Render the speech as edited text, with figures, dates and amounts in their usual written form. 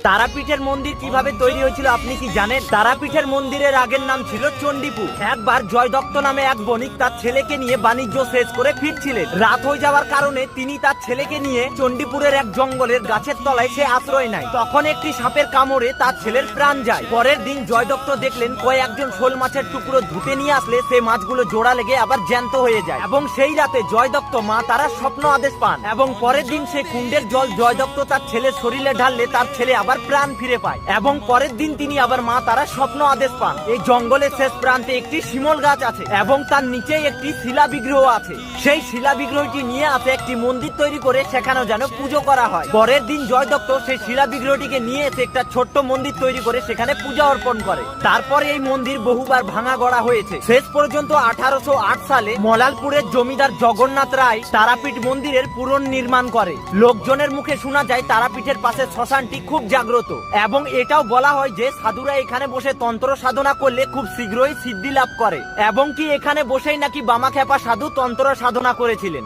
তারাপীঠের মন্দির কিভাবে তৈরি হয়েছিল আপনি কি জানেন? তারাপীঠের মন্দিরের আগের নাম ছিল চণ্ডীপুর। একবার জয়দত্ত নামে এক বণিক তার ছেলেকে নিয়ে বাণিজ্য শেষ করে ফিরছিলেন। রাত হয়ে যাওয়ার কারণে তিনি তার ছেলেকে নিয়ে চণ্ডীপুরের এক জঙ্গলের গাছের তলায় সে আশ্রয় নেয়। তখন একটি সাপের কামড়ে তার ছেলের প্রাণ যায়। পরের দিন জয়দত্ত দেখলেন কয়েকজন শোল মাছের টুকরো ধুতে নিয়ে আসলে সে মাছগুলো জোড়া লেগে আবার জ্যান্ত হয়ে যায়। এবং সেই রাতে জয়দত্ত মা তারা স্বপ্ন আদেশ পান এবং পরের দিন সে কুণ্ডের জল জয়দত্ত তার ছেলের শরীরে ঢাললে তার ছেলে আবার প্রাণ ফিরে পায়। এবং পরের দিন তিনি আবার মা তারা স্বপ্ন আদেশ পান। এই জঙ্গলের শেষ প্রান্তে একটি শিমল গাছ আছে এবং তার নিচেই একটি শিলা বিগ্রহ আছে। সেই শিলা বিগ্রহটি নিয়ে আসে একটি মন্দির তৈরি করে সেখানেও যেন পুজো করা হয়। পরের দিন জয়দত্ত সেই শিলা বিগ্রহটিকে নিয়ে এসে একটা ছোট্ট মন্দির তৈরি করে সেখানে পূজা অর্পণ করে। তারপরে এই মন্দির বহুবার ভাঙা গড়া হয়েছে। শেষ পর্যন্ত 1808 সালে মলালপুরের জমিদার জগন্নাথ রায় তারাপীঠ মন্দিরের পুনর্নির্মাণ করে। লোকজনের মুখে শোনা যায় তারাপীঠের পাশে শ্মশানটি খুব জাগ্রত এবং এটাও বলা হয় যে সাধুরা এখানে বসে তন্ত্র সাধনা করলে খুব শীঘ্রই সিদ্ধি লাভ করে এবং কি এখানে বসেই নাকি বামাখ্যাপা সাধু তন্ত্র সাধনা করেছিলেন।